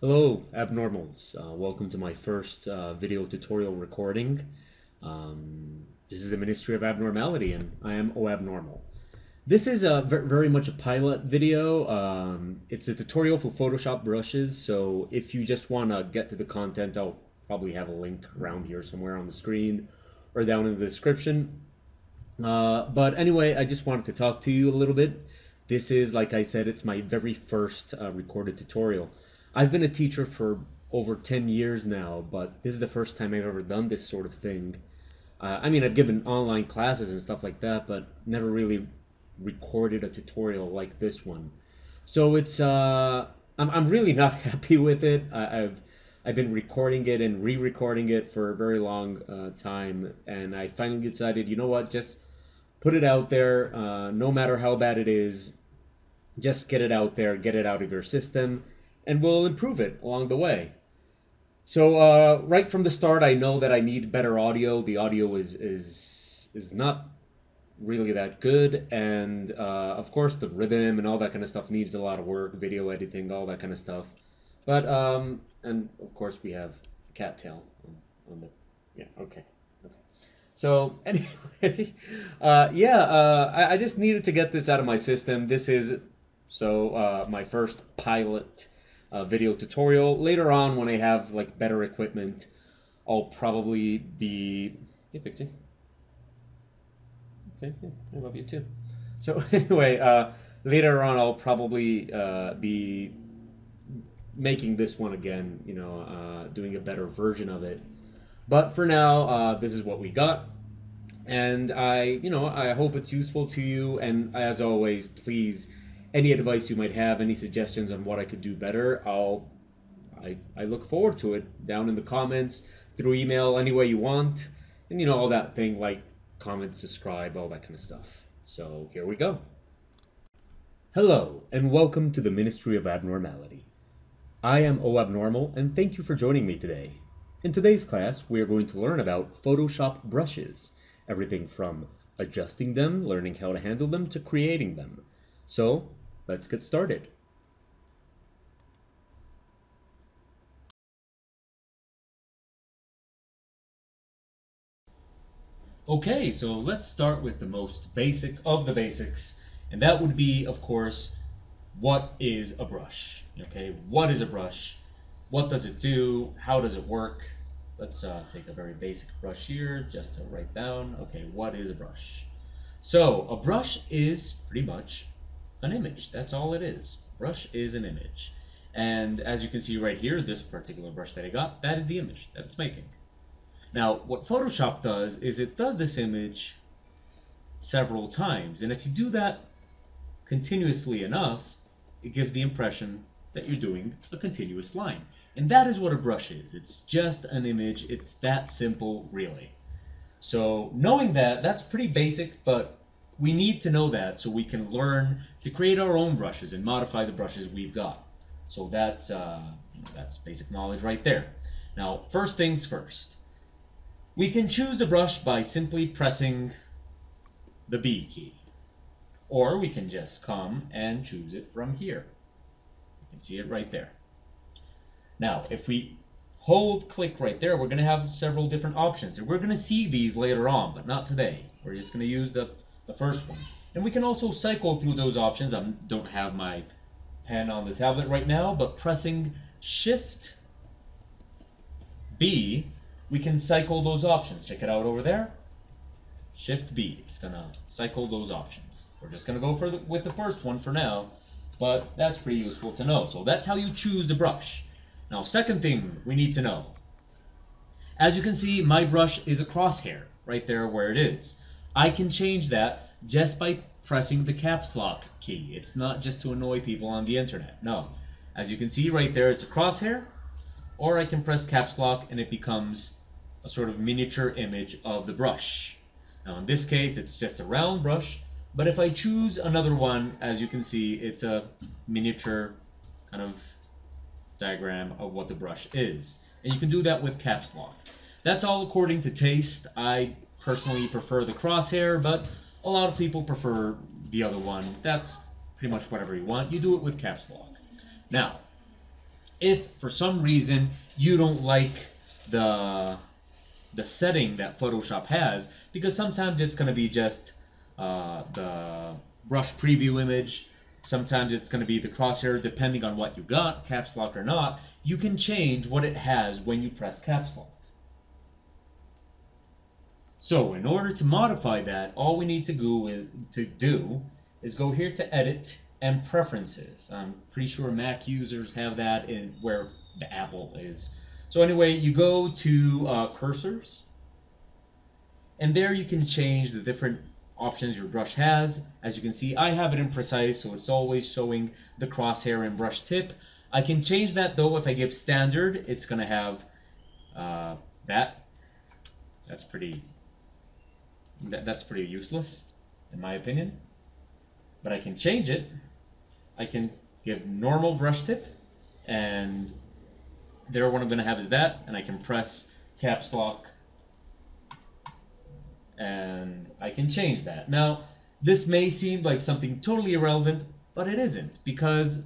Hello, Abnormals. Welcome to my first video tutorial recording. This is the Ministry of Abnormality, and I am Abnormal. This is very much a pilot video. It's a tutorial for Photoshop brushes, so if you just want to get to the content, I'll probably have a link around here somewhere on the screen or down in the description. But anyway, I just wanted to talk to you a little bit. This is, like I said, it's my very first recorded tutorial. I've been a teacher for over 10 years now, but this is the first time I've ever done this sort of thing. I mean, I've given online classes and stuff like that, but never really recorded a tutorial like this one. So it's, I'm really not happy with it. I've been recording it and re-recording it for a very long time, and I finally decided, you know what, just put it out there, no matter how bad it is, just get it out there, get it out of your system, and we'll improve it along the way. So right from the start, I know that I need better audio. The audio is not really that good, and of course the rhythm and all that kind of stuff needs a lot of work, video editing, all that kind of stuff. But and of course we have a cattail on the okay. So anyway, I just needed to get this out of my system. This is my first pilot video tutorial. Later on, when I have like better equipment, I'll probably be... Hey, Pixie. Okay, yeah, I love you too. So anyway, later on, I'll probably be making this one again, doing a better version of it. But for now, this is what we got. And I hope it's useful to you. And as always, please, any advice you might have, any suggestions on what I could do better, I look forward to it down in the comments, through email, any way you want. And all that thing like comment, subscribe, all that kind of stuff. So here we go. Hello, and welcome to the Ministry of Abnormality. I am Abnormal, and thank you for joining me today. In today's class, we are going to learn about Photoshop brushes. Everything from adjusting them, learning how to handle them, to creating them. So, let's get started. Okay, so let's start with the most basic of the basics, and that would be, of course, what is a brush? Okay, what is a brush? What does it do? How does it work? Let's take a very basic brush here just to write down. Okay, what is a brush? So a brush is pretty much an image. That's all it is. Brush is an image. And as you can see right here, this particular brush that I got, that is the image that it's making. Now, what Photoshop does is it does this image several times. And if you do that continuously enough, it gives the impression that you're doing a continuous line. And that is what a brush is. It's just an image. It's that simple, really. So knowing that, that's pretty basic, but we need to know that so we can learn to create our own brushes and modify the brushes we've got. So that's basic knowledge right there. Now, first things first. We can choose the brush by simply pressing the B key. Or we can just come and choose it from here. You can see it right there. Now, if we click right there, we're going to have several different options. And we're going to see these later on, but not today. We're just going to use the first one. And we can also cycle through those options. I don't have my pen on the tablet right now, but pressing Shift B, we can cycle those options. Check it out over there. Shift B. It's going to cycle those options. We're just going to go with the first one for now, but that's pretty useful to know. So that's how you choose the brush. Now, second thing we need to know. As you can see, my brush is a crosshair right there where it is. I can change that just by pressing the caps lock key. It's not just to annoy people on the internet. No. As you can see right there, it's a crosshair, or I can press caps lock and it becomes a sort of miniature image of the brush. Now, in this case, it's just a round brush, but if I choose another one, as you can see, it's a miniature kind of diagram of what the brush is. And you can do that with caps lock. That's all according to taste. I personally prefer the crosshair, but a lot of people prefer the other one. That's pretty much whatever you want. You do it with caps lock. Now, If for some reason you don't like the setting that Photoshop has, because sometimes it's going to be just the brush preview image, sometimes it's going to be the crosshair depending on what you got, caps lock or not, you can change what it has when you press caps lock. So in order to modify that, all we need to do is go here to Edit and Preferences. I'm pretty sure Mac users have that in where the Apple is. So anyway, you go to Cursors, and there you can change the different options your brush has. As you can see, I have it in Precise, so it's always showing the crosshair and brush tip. I can change that though. If I give Standard, it's going to have that. That's pretty useless, in my opinion. But I can change it. I can give normal brush tip, and there what I'm going to have is that, and I can press caps lock, and I can change that. Now, this may seem like something totally irrelevant, but it isn't, because,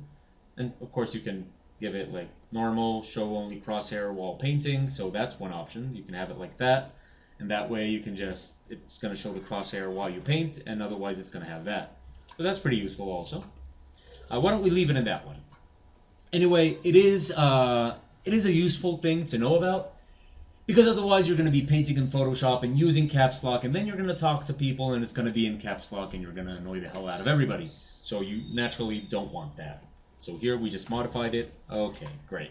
and of course you can give it like normal, show only crosshair while painting, so that's one option. You can have it like that, and that way you can just, it's going to show the crosshair while you paint, and otherwise it's going to have that. So that's pretty useful also. Why don't we leave it in that one? Anyway, it is a useful thing to know about, because otherwise you're going to be painting in Photoshop and using caps lock, and then you're going to talk to people and it's going to be in caps lock and you're going to annoy the hell out of everybody. So you naturally don't want that. So here we just modified it. Okay, great.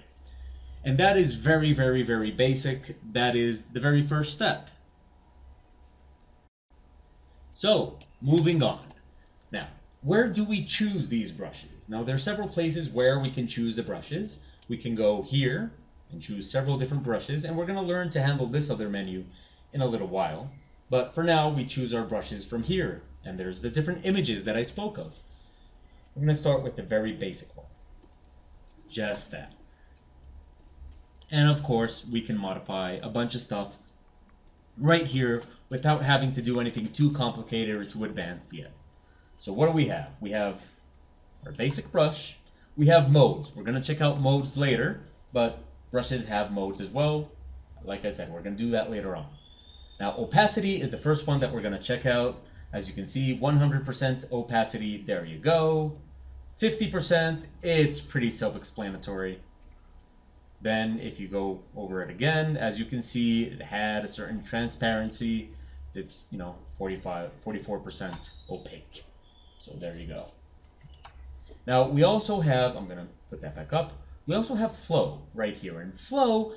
And that is very, very, very basic. That is the very first step. So, moving on. Now, where do we choose these brushes? Now, there are several places where we can choose the brushes. We can go here and choose several different brushes, and we're going to learn to handle this other menu in a little while. But for now, we choose our brushes from here, and there's the different images that I spoke of. I'm going to start with the very basic one. Just that. And of course, we can modify a bunch of stuff right here without having to do anything too complicated or too advanced yet. So what do we have? We have our basic brush. We have modes. We're going to check out modes later, but brushes have modes as well. Like I said, we're going to do that later on. Now, opacity is the first one that we're going to check out. As you can see, 100% opacity, there you go. 50%, it's pretty self-explanatory. Then if you go over it again, as you can see, it had a certain transparency. It's, 44% opaque. So there you go. Now we also have, I'm gonna put that back up. We also have flow right here, and flow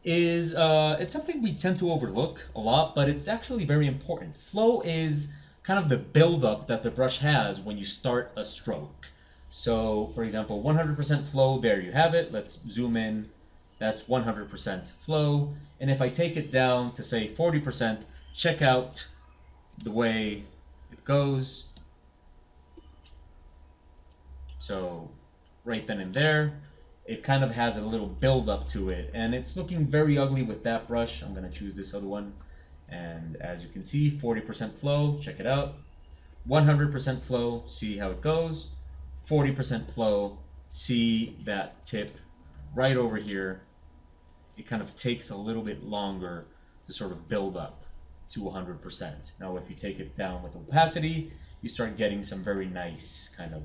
is, it's something we tend to overlook a lot, but it's actually very important. Flow is kind of the buildup that the brush has when you start a stroke. So for example, 100% flow, there you have it. Let's zoom in. That's 100% flow. And if I take it down to say 40%, check out the way it goes. So right then and there, it kind of has a little build up to it, and it's looking very ugly with that brush. I'm going to choose this other one, and as you can see, 40% flow, check it out. 100% flow, see how it goes. 40% flow, see that tip right over here. It kind of takes a little bit longer to sort of build up to 100%. Now if you take it down with opacity, you start getting some very nice kind of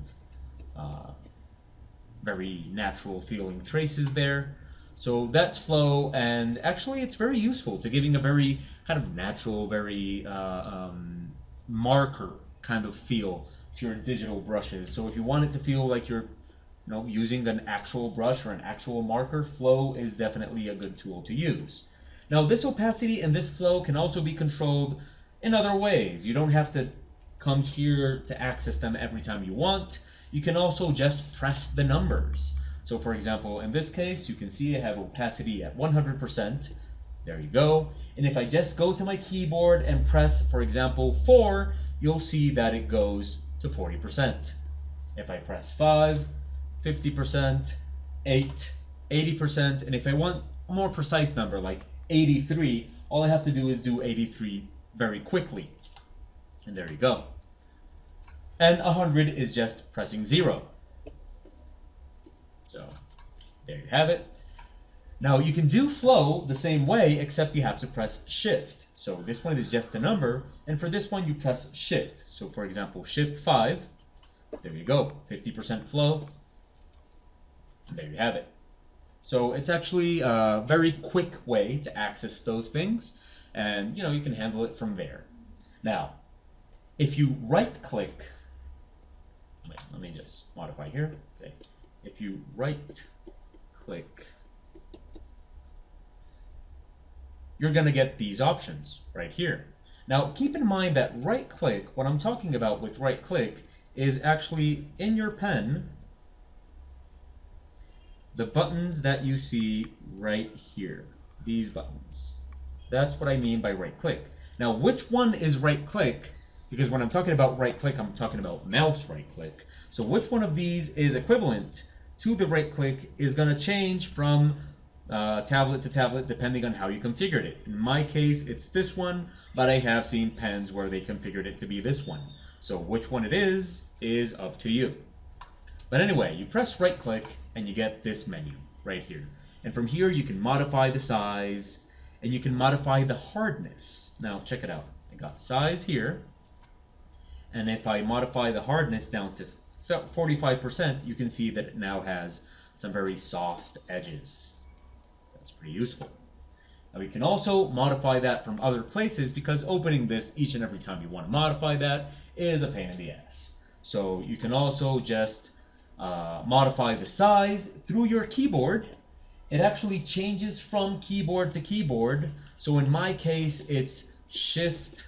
very natural feeling traces there. So that's flow, and actually it's very useful to giving a very kind of natural, very marker kind of feel to your digital brushes. So if you want it to feel like you're using an actual brush or an actual marker, flow is definitely a good tool to use. Now this opacity and this flow can also be controlled in other ways. You don't have to come here to access them every time you want. You can also just press the numbers. So for example, in this case, you can see I have opacity at 100%. There you go. And if I just go to my keyboard and press, for example, 4, you'll see that it goes to 40%. If I press 5, 50%, 8, 80%, and if I want a more precise number like 83, all I have to do is do 83 very quickly. And there you go. And 100 is just pressing 0. So There you have it. Now you can do flow the same way, except you have to press shift. So this one is just a number, and for this one you press shift. So for example, shift 5, there you go, 50% flow, and there you have it. So it's actually a very quick way to access those things, and you can handle it from there. Now, if you right click, let me just modify here. Okay. If you right click, you're going to get these options right here. Now, keep in mind that right click, what I'm talking about with right click, is actually in your pen, the buttons that you see right here, these buttons. That's what I mean by right click. Now, which one is right click? Because when I'm talking about right click, I'm talking about mouse right click. So which one of these is equivalent to the right click is going to change from tablet to tablet depending on how you configured it. In my case, it's this one, but I have seen pens where they configured it to be this one. So which one it is up to you. But anyway, you press right click and you get this menu right here. And from here you can modify the size and you can modify the hardness. Now check it out. I got size here. And if I modify the hardness down to 45%, you can see that it now has some very soft edges. That's pretty useful. Now we can also modify that from other places because opening this each and every time you want to modify that is a pain in the ass. So you can also just modify the size through your keyboard. It actually changes from keyboard to keyboard. So in my case, it's Shift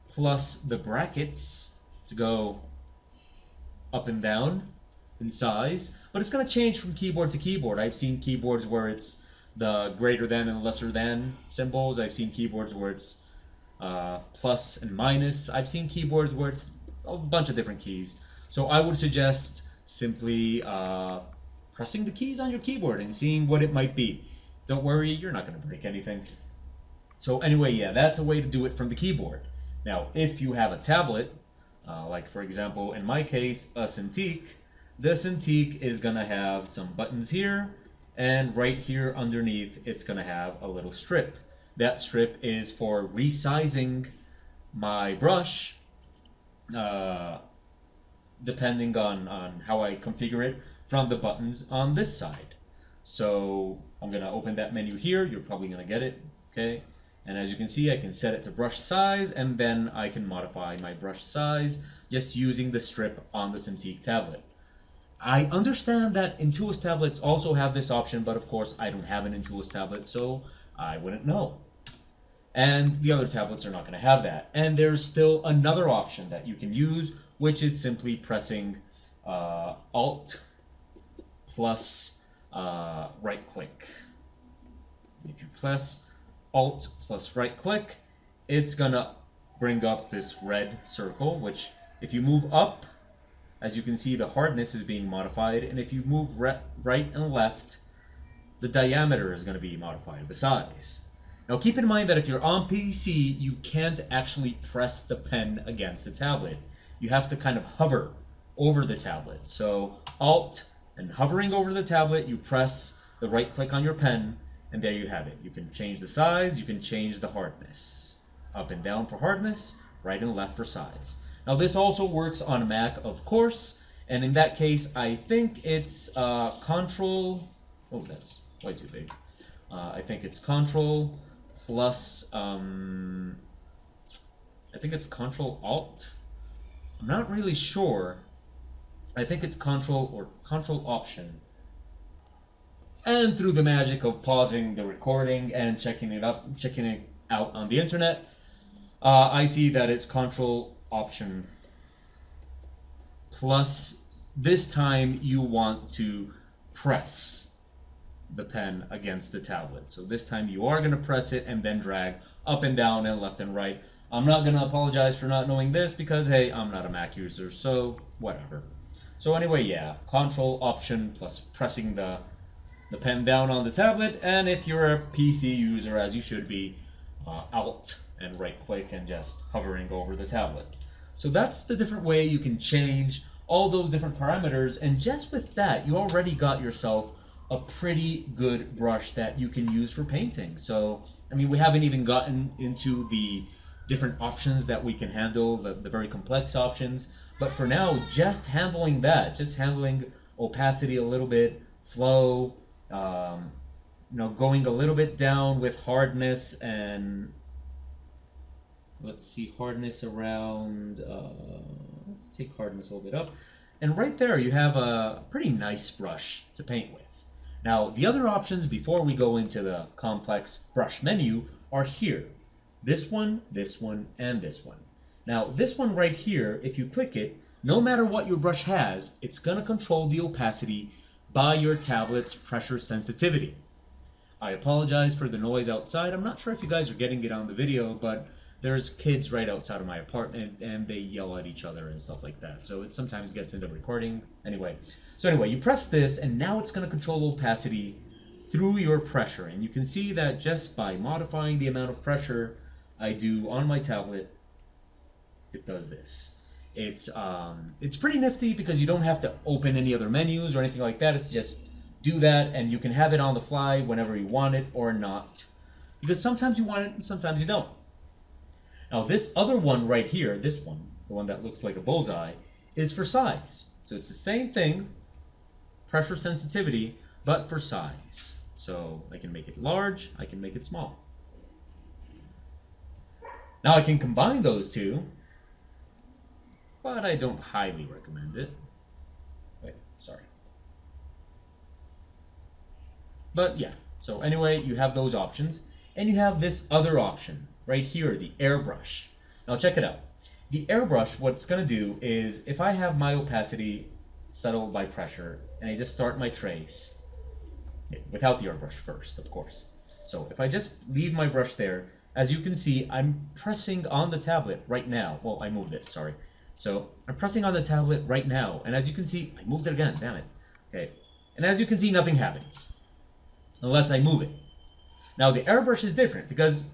plus the brackets to go up and down in size, but it's going to change from keyboard to keyboard. I've seen keyboards where it's the greater than and lesser than symbols. I've seen keyboards where it's plus and minus. I've seen keyboards where it's a bunch of different keys. So I would suggest simply pressing the keys on your keyboard and seeing what it might be. Don't worry, you're not going to break anything. So anyway, yeah, that's a way to do it from the keyboard. Now, if you have a tablet, like for example, in my case, a Cintiq, the Cintiq is going to have some buttons here, and right here underneath, it's going to have a little strip. That strip is for resizing my brush, depending on how I configure it from the buttons on this side. So I'm going to open that menu here. You're probably going to get it, okay? And as you can see, I can set it to brush size, and then I can modify my brush size just using the strip on the Cintiq tablet. I understand that Intuos tablets also have this option, but of course I don't have an Intuos tablet, so I wouldn't know. And the other tablets are not going to have that. And there's still another option that you can use, which is simply pressing Alt plus right click. If you press Alt plus right click, it's gonna bring up this red circle, which if you move up, as you can see, the hardness is being modified, and if you move right and left, the diameter is going to be modified, the size. Now keep in mind that if you're on PC, you can't actually press the pen against the tablet. You have to kind of hover over the tablet. So Alt and hovering over the tablet, you press the right click on your pen, and there you have it. You can change the size, you can change the hardness. Up and down for hardness, right and left for size. Now this also works on a Mac, of course, and in that case, I think it's Control, oh, that's way too big. I think it's Control plus, I think it's Control Alt. I'm not really sure. I think it's Control or Control Option. And through the magic of pausing the recording and checking it out on the internet, I see that it's Control Option plus this time you want to press the pen against the tablet. So this time you are going to press it and then drag up and down and left and right. I'm not going to apologize for not knowing this because, hey, I'm not a Mac user, so whatever. So anyway, yeah, Control Option plus pressing the pen down on the tablet, and if you're a PC user, as you should be, Alt and right click and just hovering over the tablet. So that's the different way you can change all those different parameters, and just with that, you already got yourself a pretty good brush that you can use for painting. So, I mean, we haven't even gotten into the different options that we can handle, the very complex options. But for now, just handling that, just handling opacity a little bit, flow, going a little bit down with hardness, and let's see, hardness around, let's take hardness a little bit up. And right there, you have a pretty nice brush to paint with. Now, the other options before we go into the complex brush menu are here. This one, and this one. Now, this one right here, if you click it, no matter what your brush has, it's going to control the opacity by your tablet's pressure sensitivity. I apologize for the noise outside. I'm not sure if you guys are getting it on the video, but there's kids right outside of my apartment and they yell at each other and stuff like that. So it sometimes gets into recording. Anyway, you press this and now it's going to control opacity through your pressure. And you can see that just by modifying the amount of pressure I do on my tablet, it does this. It's pretty nifty because you don't have to open any other menus or anything like that. It's just do that and you can have it on the fly whenever you want it or not. Because sometimes you want it and sometimes you don't. Now this other one right here, this one, the one that looks like a bullseye, is for size. So it's the same thing, pressure sensitivity, but for size. So I can make it large, I can make it small. Now I can combine those two, but I don't highly recommend it. Wait, sorry. But yeah, so anyway, you have those options, and you have this other option right here, the airbrush. Now check it out. The airbrush, what it's going to do is, if I have my opacity settled by pressure, and I just start my trace, without the airbrush first, of course. So if I just leave my brush there, as you can see, I'm pressing on the tablet right now. Well, I moved it, sorry. So I'm pressing on the tablet right now, and as you can see, I moved it again, damn it. Okay, and as you can see, nothing happens unless I move it. Now the airbrush is different because,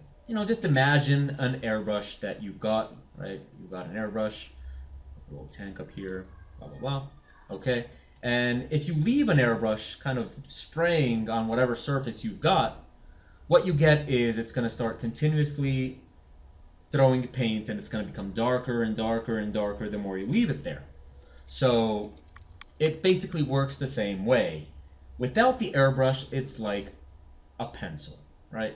just imagine an airbrush that you've got, right? You've got an airbrush, a little tank up here, blah, blah, blah. Okay, and if you leave an airbrush kind of spraying on whatever surface you've got, what you get is it's going to start continuously throwing paint, and it's going to become darker and darker and darker the more you leave it there. So it basically works the same way. Without the airbrush, it's like a pencil, right?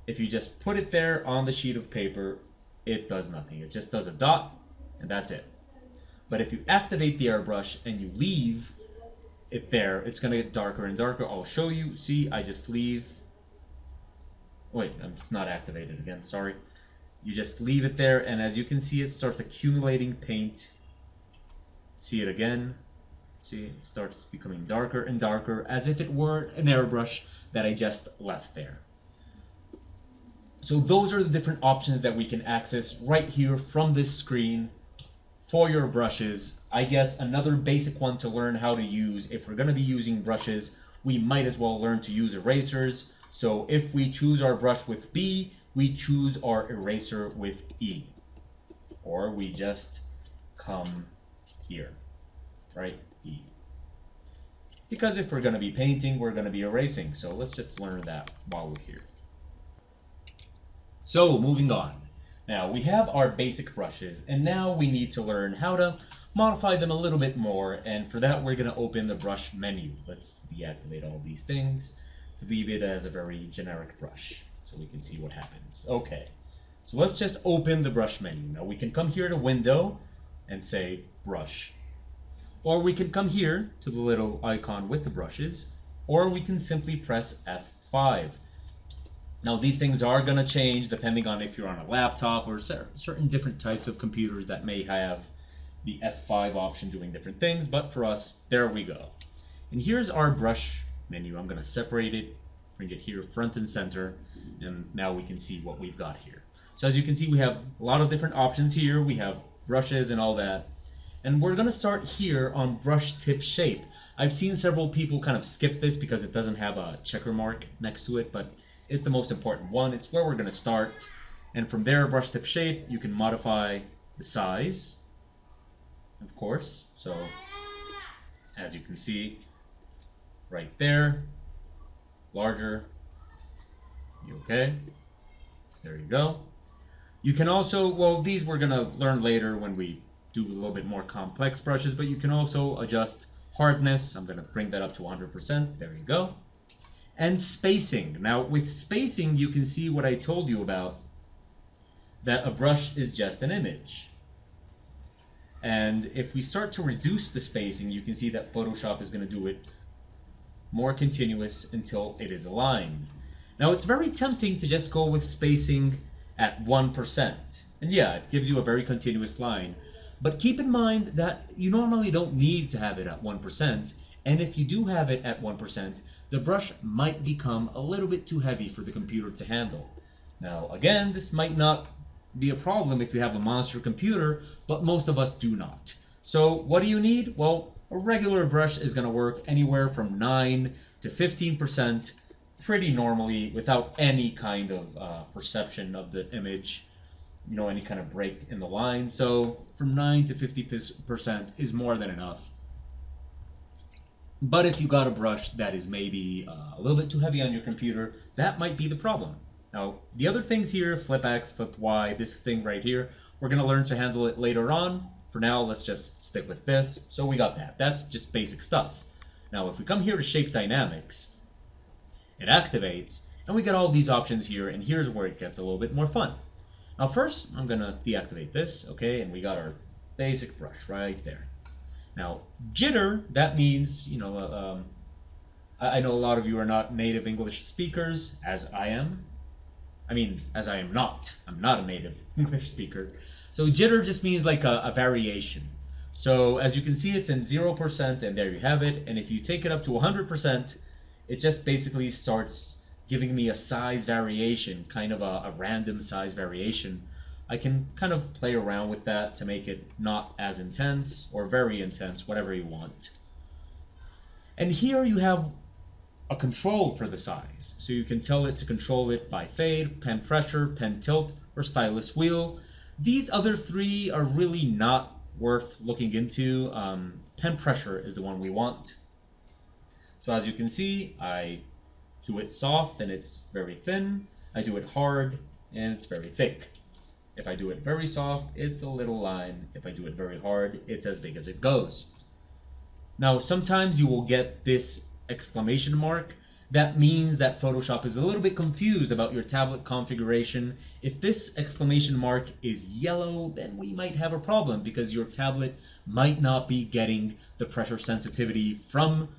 If you just put it there on the sheet of paper, it does nothing. It just does a dot, and that's it. But if you activate the airbrush and you leave it there, it's going to get darker and darker. I'll show you. See, I just leave. Wait, it's not activated again, sorry. You just leave it there, and as you can see, it starts accumulating paint. See it again. See, it starts becoming darker and darker, as if it were an airbrush that I just left there. So those are the different options that we can access right here from this screen for your brushes. I guess another basic one to learn how to use, if we're going to be using brushes, we might as well learn to use erasers. So if we choose our brush with B, we choose our eraser with E. Or we just come here, right? E. Because if we're going to be painting, we're going to be erasing. So let's just learn that while we're here. So moving on. Now we have our basic brushes, and now we need to learn how to modify them a little bit more. And for that, we're going to open the brush menu. Let's deactivate all these things to leave it as a very generic brush so we can see what happens. Okay, so let's just open the brush menu. Now we can come here to window and say brush, or we can come here to the little icon with the brushes, or we can simply press F5. Now these things are going to change depending on if you're on a laptop or certain different types of computers that may have the F5 option doing different things, but for us, there we go. And here's our brush menu. I'm going to separate it, bring it here front and center, and now we can see what we've got here. So as you can see, we have a lot of different options here. We have brushes and all that, and we're going to start here on brush tip shape. I've seen several people kind of skip this because it doesn't have a checker mark next to it, but it's the most important one. It's where we're going to start, and from there, brush tip shape, you can modify the size, of course. So as you can see, right there, larger. You okay? There you go. You can also, well, these we're going to learn later when we do a little bit more complex brushes, but you can also adjust hardness. I'm going to bring that up to 100%. There you go. And spacing. Now, with spacing, you can see what I told you about, that a brush is just an image. And if we start to reduce the spacing, you can see that Photoshop is going to do it more continuous until it is aligned. Now, it's very tempting to just go with spacing at 1%. And yeah, it gives you a very continuous line. But keep in mind that you normally don't need to have it at 1%. And if you do have it at 1%, the brush might become a little bit too heavy for the computer to handle. Now, again, this might not be a problem if you have a monster computer, but most of us do not. So what do you need? Well, a regular brush is going to work anywhere from 9 to 15% pretty normally without any kind of perception of the image, you know, any kind of break in the line. So from 9 to 50% is more than enough. But if you got a brush that is maybe a little bit too heavy on your computer, that might be the problem. Now, the other things here, flip X, flip Y, this thing right here, we're going to learn to handle it later on. For now, let's just stick with this. So we got that. That's just basic stuff. Now, if we come here to Shape Dynamics, it activates, and we get all these options here, and here's where it gets a little bit more fun. Now, first, I'm going to deactivate this, okay, and we got our basic brush right there. Now, jitter, that means, you know, I know a lot of you are not native English speakers, as I am. I mean, as I am not. I'm not a native English speaker. So jitter just means like a variation. So as you can see, it's in 0%, and there you have it. And if you take it up to 100%, it just basically starts giving me a size variation, kind of a random size variation. I can kind of play around with that to make it not as intense or very intense, whatever you want. And here you have a control for the size. So you can tell it to control it by fade, pen pressure, pen tilt, or stylus wheel. These other three are really not worth looking into. Pen pressure is the one we want. So as you can see, I do it soft and it's very thin. I do it hard and it's very thick. If I do it very soft, it's a little line. If I do it very hard, it's as big as it goes. Now, sometimes you will get this exclamation mark. That means that Photoshop is a little bit confused about your tablet configuration. If this exclamation mark is yellow, then we might have a problem because your tablet might not be getting the pressure sensitivity from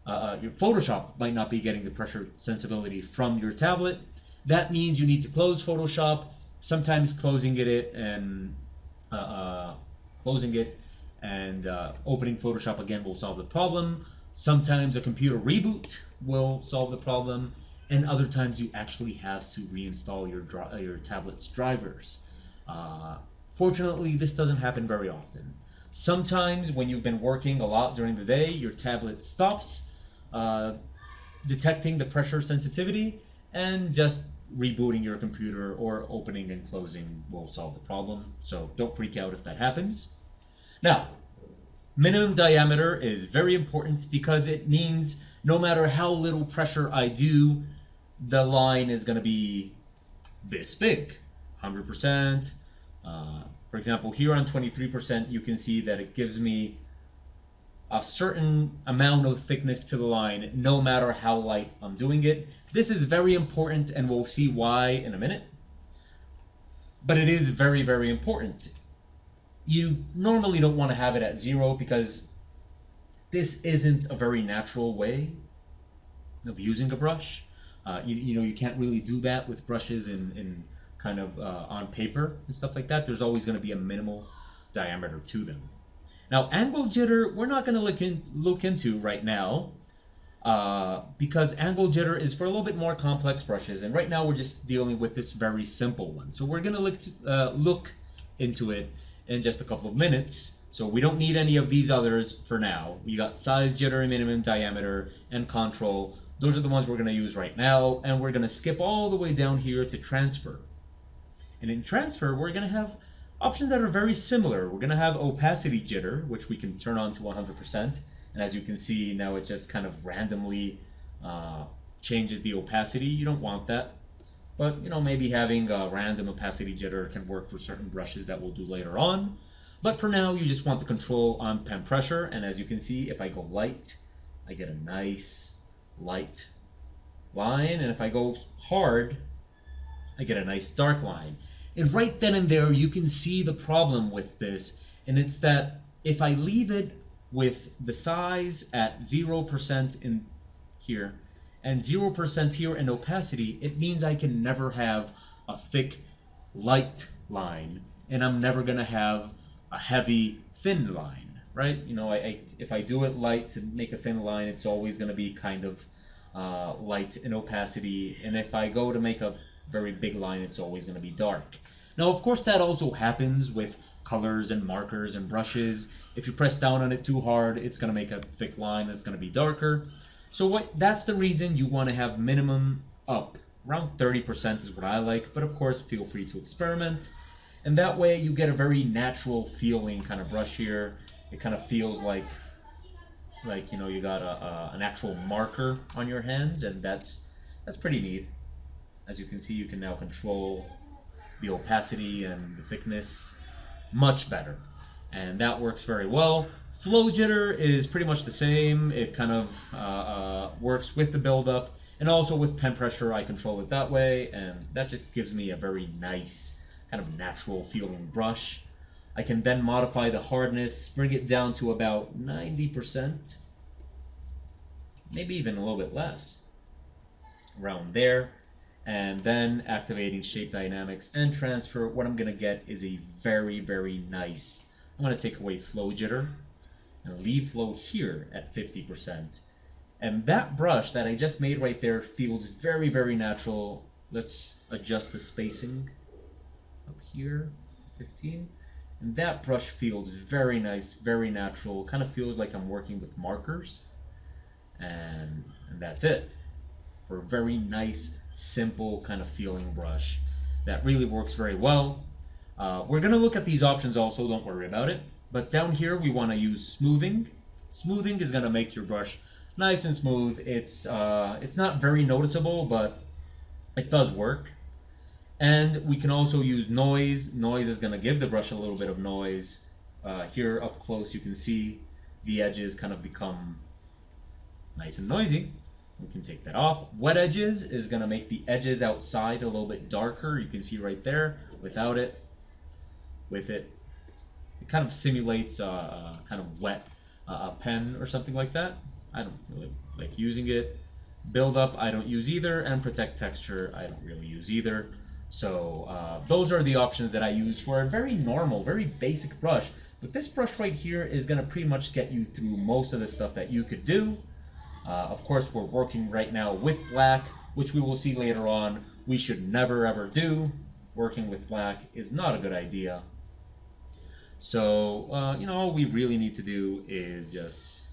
your Photoshop might not be getting the pressure sensibility from your tablet. That means you need to close Photoshop. Sometimes closing it and opening Photoshop again will solve the problem. Sometimes a computer reboot will solve the problem, and other times you actually have to reinstall your tablet's drivers. Fortunately, this doesn't happen very often. Sometimes when you've been working a lot during the day, your tablet stops detecting the pressure sensitivity, and just rebooting your computer or opening and closing will solve the problem. So don't freak out if that happens. Now, minimum diameter is very important because it means no matter how little pressure I do, the line is going to be this big, 100%. For example, here on 23%, you can see that it gives me a certain amount of thickness to the line, no matter how light I'm doing it. This is very important, and we'll see why in a minute. But it is very, very important. You normally don't want to have it at 0 because this isn't a very natural way of using a brush. You know, you can't really do that with brushes in kind of on paper and stuff like that. There's always going to be a minimal diameter to them. Now, angle jitter, we're not going to look into right now because angle jitter is for a little bit more complex brushes, and right now we're just dealing with this very simple one. So we're going to look into it in just a couple of minutes. So we don't need any of these others for now. We got size jitter, minimum diameter, and control. Those are the ones we're going to use right now, and we're going to skip all the way down here to transfer. And in transfer, we're going to have options that are very similar. We're going to have opacity jitter, which we can turn on to 100%, And as you can see, now it just kind of randomly changes the opacity. You don't want that. But, you know, maybe having a random opacity jitter can work for certain brushes that we'll do later on. But for now, you just want the control on pen pressure. And as you can see, if I go light, I get a nice light line. And if I go hard, I get a nice dark line. And right then and there, you can see the problem with this. And it's that if I leave it with the size at 0% in here, and 0% here in opacity, it means I can never have a thick, light line, and I'm never gonna have a heavy, thin line, right? You know, if I do it light to make a thin line, it's always gonna be kind of light in opacity, and if I go to make a very big line, it's always gonna be dark. Now, of course, that also happens with colors and markers and brushes. If you press down on it too hard, it's gonna make a thick line that's gonna be darker. So that's the reason you want to have minimum up. Around 30% is what I like, but of course feel free to experiment. And that way you get a very natural feeling kind of brush here. It kind of feels like you know, you got an actual marker on your hands, and that's pretty neat. As you can see, you can now control the opacity and the thickness much better. And that works very well. Flow jitter is pretty much the same. It kind of works with the buildup, and also with pen pressure I control it that way, and that just gives me a very nice kind of natural feeling brush. I can then modify the hardness, bring it down to about 90%, maybe even a little bit less, around there, and then activating shape dynamics and transfer. What I'm gonna get is a very, very nice, I'm gonna take away flow jitter and leave flow here at 50%. And that brush that I just made right there feels very, very natural. Let's adjust the spacing up here to 15. And that brush feels very nice, very natural. Kind of feels like I'm working with markers. And that's it. For a very nice, simple kind of feeling brush that really works very well. We're gonna look at these options also, don't worry about it. But down here, we want to use smoothing. Smoothing is going to make your brush nice and smooth. It's not very noticeable, but it does work. And we can also use noise. Noise is going to give the brush a little bit of noise. Here up close, you can see the edges kind of become nice and noisy. We can take that off. Wet edges is going to make the edges outside a little bit darker. You can see right there. Without it, with it, it kind of simulates a kind of wet pen or something like that. I don't really like using it. Build up, I don't use either, and protect texture, I don't really use either. So those are the options that I use for a very normal, very basic brush. But this brush right here is going to pretty much get you through most of the stuff that you could do. Of course, we're working right now with black, which we will see later on. We should never ever do. Working with black is not a good idea. So, you know, all we really need to do is just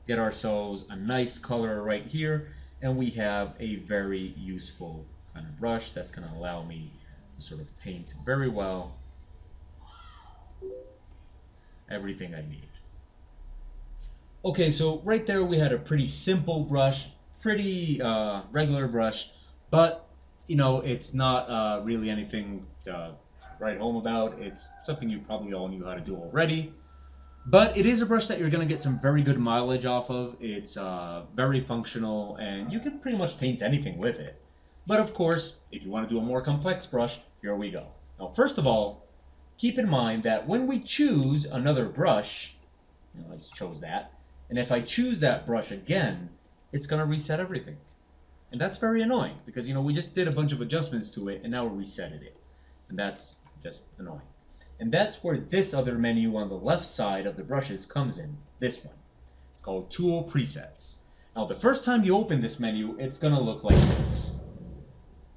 get ourselves a nice color right here, and we have a very useful kind of brush that's going to allow me to sort of paint very well everything I need. Okay, so right there we had a pretty simple brush, pretty regular brush, but, you know, it's not really anything to write home about. It's something you probably all knew how to do already. But it is a brush that you're going to get some very good mileage off of. It's very functional, and you can pretty much paint anything with it. But of course, if you want to do a more complex brush, here we go. Now, first of all, keep in mind that when we choose another brush, you know, I just chose that, and if I choose that brush again, it's going to reset everything. And that's very annoying, because, you know, we just did a bunch of adjustments to it, and now we resetted it. And that's just annoying. And that's where this other menu on the left side of the brushes comes in, this one. It's called Tool Presets. Now, the first time you open this menu, it's going to look like this.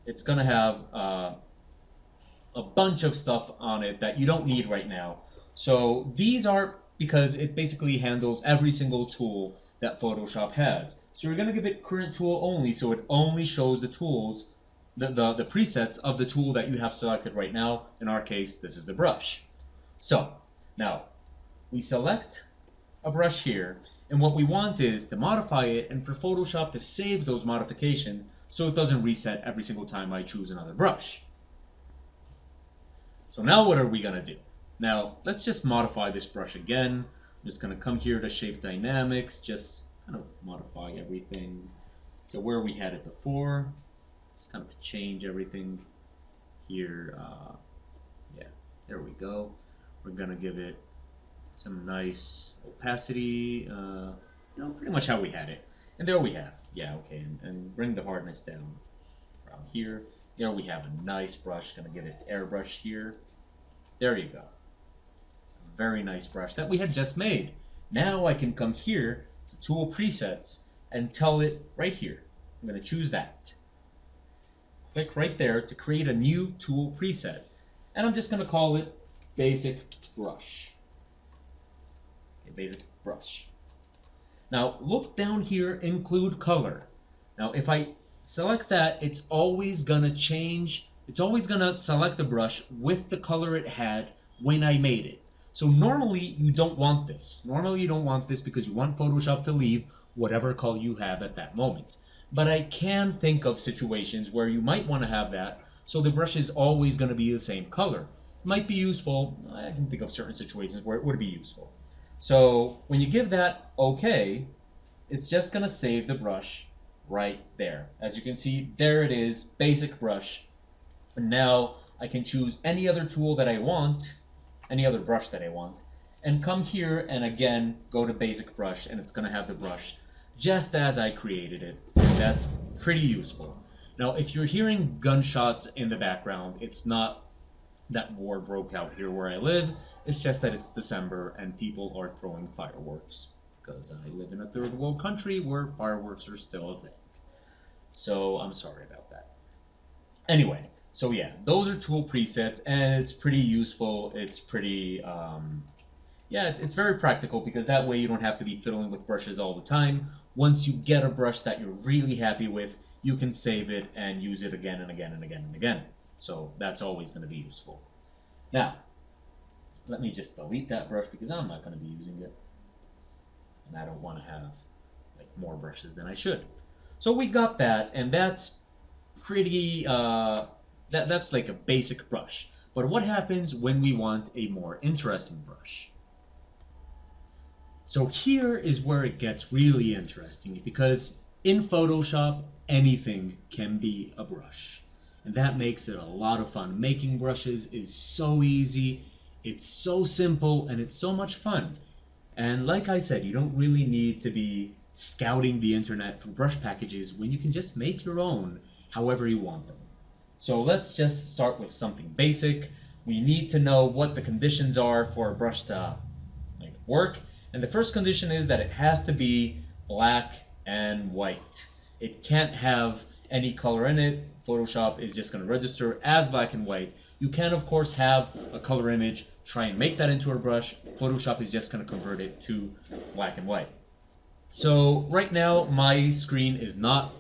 It's going to have a bunch of stuff on it that you don't need right now. So these are because it basically handles every single tool that Photoshop has. So you're going to give it current tool only, so it only shows the tools, the presets of the tool that you have selected right now. In our case, this is the brush. So now we select a brush here, And what we want is to modify it and for Photoshop to save those modifications so it doesn't reset every single time I choose another brush. So now what are we going to do? Now let's just modify this brush again. I'm just going to come here to Shape Dynamics, just kind of modify everything to where we had it before. Just kind of change everything here. Yeah, there we go. We're going to give it some nice opacity, pretty much how we had it. And there we have, yeah, okay, and bring the hardness down around here. There we have a nice brush, gonna give it airbrush here. There you go. A very nice brush that we had just made. Now I can come here to Tool Presets and tell it right here. I'm gonna choose that. Click right there to create a new tool preset. And I'm just gonna call it Basic Brush. Basic brush. Now look down here, include color. Now if I select that, it's always gonna change. It's always gonna select the brush with the color it had when I made it. So normally you don't want this. Normally you don't want this because you want Photoshop to leave whatever color you have at that moment. But I can think of situations where you might want to have that, so the brush is always going to be the same color. It might be useful. I can think of certain situations where it would be useful. So when you give that OK, it's just going to save the brush right there. As you can see, there it is, basic brush. And now I can choose any other tool that I want, any other brush that I want, and come here and again go to basic brush, and it's going to have the brush just as I created it. That's pretty useful. Now if you're hearing gunshots in the background, it's not that war broke out here where I live. It's just that it's December and people are throwing fireworks because I live in a third world country where fireworks are still a thing. So I'm sorry about that. Anyway, so yeah, those are tool presets and it's pretty useful. It's pretty, yeah, it's very practical because that way you don't have to be fiddling with brushes all the time. Once you get a brush that you're really happy with, you can save it and use it again and again and again and again. So that's always going to be useful. Now, let me just delete that brush because I'm not going to be using it. And I don't want to have like more brushes than I should. So we got that, and that's pretty, that's like a basic brush. But what happens when we want a more interesting brush? So here is where it gets really interesting because in Photoshop, anything can be a brush. And that makes it a lot of fun. Making brushes is so easy, it's so simple, and it's so much fun. And like I said, you don't really need to be scouting the internet for brush packages when you can just make your own however you want them. So let's just start with something basic. We need to know what the conditions are for a brush to work. And the first condition is that it has to be black and white. It can't have any color in it. Photoshop is just going to register as black and white. You can, of course, have a color image, try and make that into a brush. Photoshop is just going to convert it to black and white. So right now, my screen is not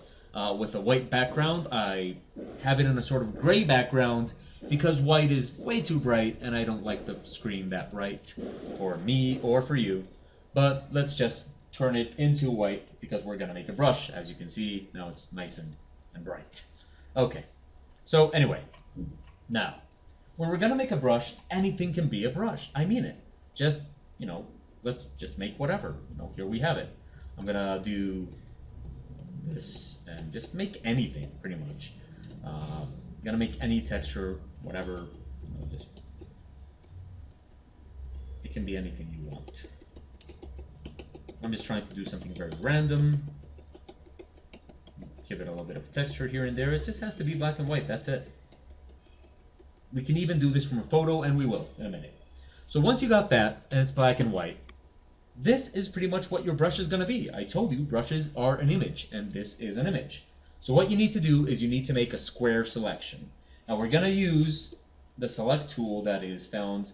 with a white background. I have it in a sort of gray background because white is way too bright and I don't like the screen that bright for me or for you. But let's just turn it into white because we're going to make a brush. As you can see, now it's nice and bright. Okay, so anyway, now, when we're going to make a brush, anything can be a brush. I mean it. Just, let's just make whatever. Here we have it. I'm going to do this and just make anything, pretty much. I'm going to make any texture, whatever. Just it can be anything you want. I'm just trying to do something very random. Give it a little bit of texture here and there. It just has to be black and white. That's it. We can even do this from a photo, and we will in a minute. So once you got that, and it's black and white, this is pretty much what your brush is going to be. I told you brushes are an image, and this is an image. So what you need to do is you need to make a square selection. Now we're going to use the select tool that is found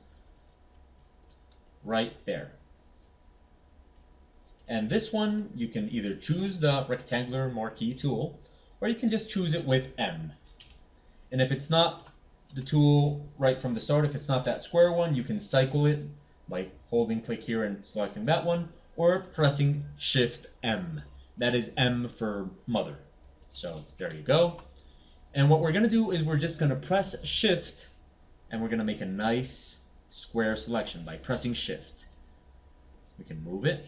right there. And this one, you can either choose the rectangular marquee tool, or you can just choose it with M. And if it's not the tool right from the start, if it's not that square one, you can cycle it by holding click here and selecting that one, or pressing Shift M. That is M for mother. So there you go. And what we're going to do is we're just going to press Shift, and we're going to make a nice square selection by pressing Shift. We can move it.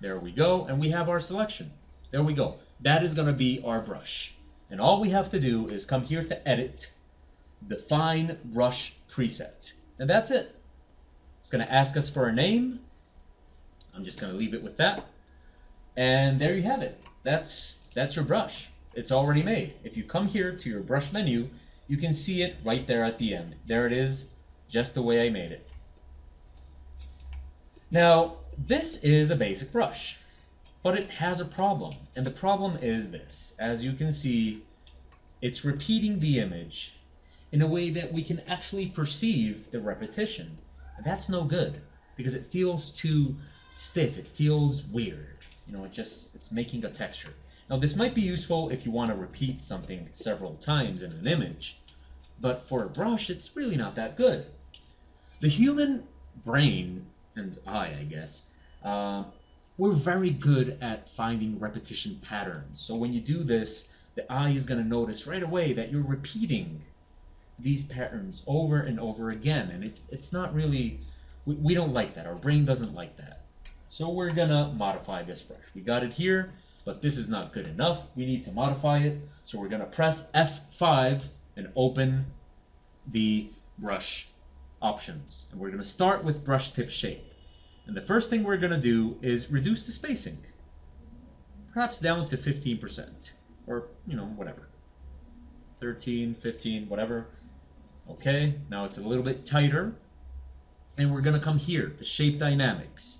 There we go. And we have our selection. There we go. That is going to be our brush. And all we have to do is come here to Edit, Define Brush Preset. And that's it. It's going to ask us for a name. I'm just going to leave it with that. And there you have it. That's your brush. It's already made. If you come here to your brush menu, you can see it right there at the end. There it is, just the way I made it. Now, this is a basic brush, but it has a problem. And the problem is this. As you can see, it's repeating the image in a way that we can actually perceive the repetition. And that's no good, because it feels too stiff. It feels weird. You know, it's making a texture. Now, this might be useful if you want to repeat something several times in an image, but for a brush, it's really not that good. The human brain, and I guess, we're very good at finding repetition patterns. So when you do this, the eye is going to notice right away that you're repeating these patterns over and over again, and it's not really, we don't like that. Our brain doesn't like that. So we're going to modify this brush. We got it here, but this is not good enough. We need to modify it. So we're going to press F5 and open the brush options. And we're going to start with brush tip shape. And the first thing we're going to do is reduce the spacing. Perhaps down to 15%. Or, you know, whatever. 13, 15, whatever. Okay, now it's a little bit tighter. And we're going to come here to Shape Dynamics.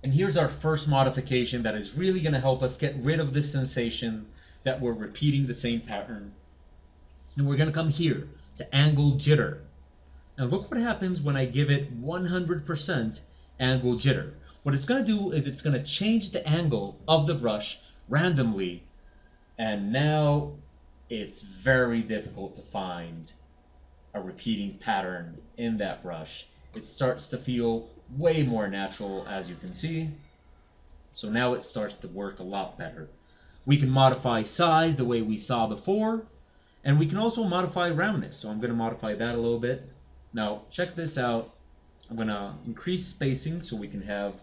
And here's our first modification that is really going to help us get rid of this sensation that we're repeating the same pattern. And we're going to come here to Angle Jitter. Now look what happens when I give it 100% Angle Jitter. What it's going to do is it's going to change the angle of the brush randomly. And now it's very difficult to find a repeating pattern in that brush. It starts to feel way more natural, as you can see. So now it starts to work a lot better. We can modify size the way we saw before, and we can also modify roundness. So I'm going to modify that a little bit. Now check this out. I'm going to increase spacing so we can have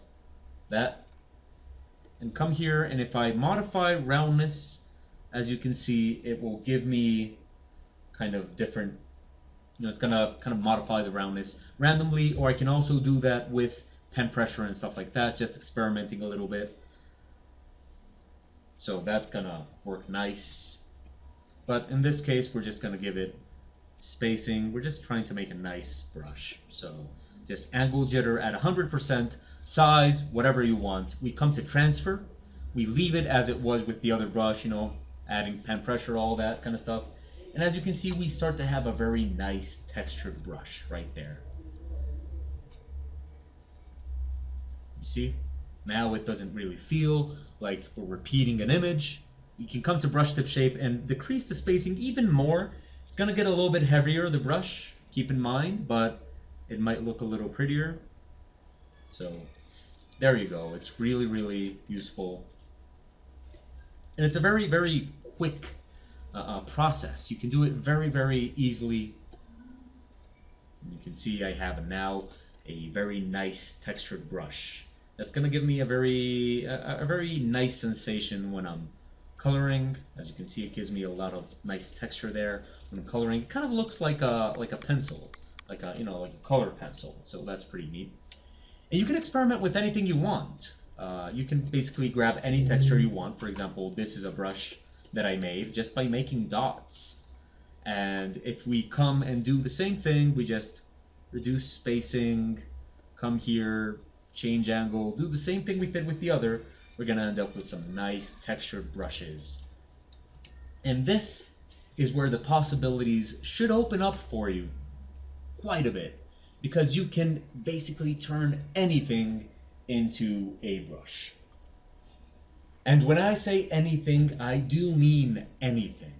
that. And come here, and if I modify roundness, as you can see, it will give me kind of different, you know, it's going to kind of modify the roundness randomly, or I can also do that with pen pressure and stuff like that, just experimenting a little bit. So that's going to work nice. But in this case, we're just going to give it spacing. We're just trying to make a nice brush. So just Angle Jitter at 100%, size, whatever you want. We come to transfer. We leave it as it was with the other brush, you know, adding pen pressure, all that kind of stuff. And as you can see, we start to have a very nice textured brush right there. You see? Now it doesn't really feel like we're repeating an image. You can come to brush tip shape and decrease the spacing even more. It's going to get a little bit heavier, the brush, keep in mind, but it might look a little prettier. So there you go. It's really, really useful. And it's a very, very quick process. You can do it very, very easily. You can see I have now a very nice textured brush. That's going to give me a very nice sensation when I'm coloring. As you can see, it gives me a lot of nice texture there. When I'm coloring, it kind of looks like a pencil, like a, you know, like a color pencil. So that's pretty neat. And you can experiment with anything you want. You can basically grab any texture you want. For example, this is a brush that I made just by making dots. And if we come and do the same thing, we just reduce spacing, come here, change angle, do the same thing we did with the other, we're going to end up with some nice textured brushes. And this is where the possibilities should open up for you quite a bit, because you can basically turn anything into a brush. And when I say anything, I do mean anything.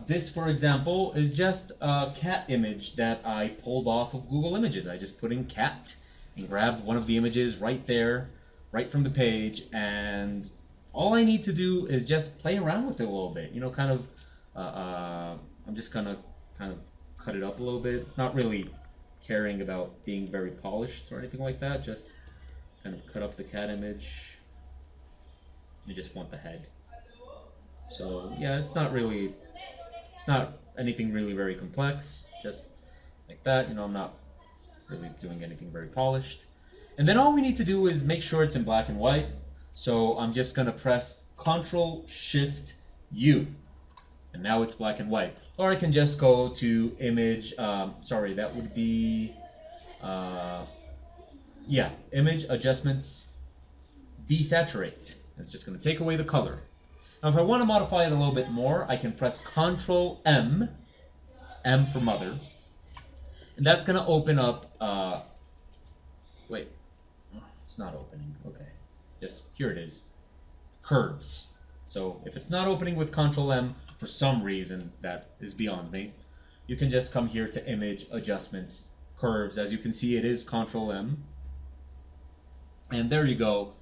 This, for example, is just a cat image that I pulled off of Google Images. I just put in cat, and grabbed one of the images right there, right from the page, and all I need to do is just play around with it a little bit. You know, kind of, I'm just gonna kind of cut it up a little bit. Not really caring about being very polished or anything like that. Just kind of cut up the cat image. You just want the head. So yeah, it's not anything really very complex. Just like that. You know, I'm not really doing anything very polished. And then all we need to do is make sure it's in black and white. So I'm just gonna press Ctrl Shift U, and now it's black and white. Or I can just go to image, sorry, that would be, yeah, image adjustments, desaturate. It's just gonna take away the color. Now if I wanna modify it a little bit more, I can press Ctrl M, M for mother, and that's gonna open up, wait, it's not opening, okay. Just, here it is, curves. So if it's not opening with Ctrl M, for some reason that is beyond me, you can just come here to image adjustments, curves. As you can see, it is Ctrl M. And there you go.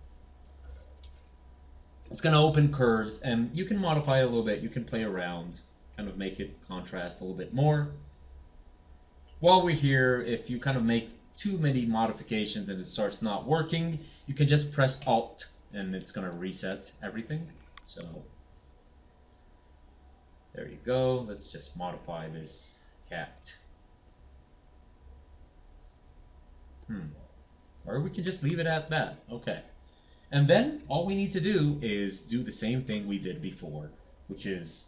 It's gonna open curves, and you can modify it a little bit. You can play around, kind of make it contrast a little bit more. While we're here, if you kind of make too many modifications and it starts not working, you can just press Alt and it's gonna reset everything. So there you go. Let's just modify this cat. Or we can just leave it at that. Okay. And then all we need to do is do the same thing we did before, which is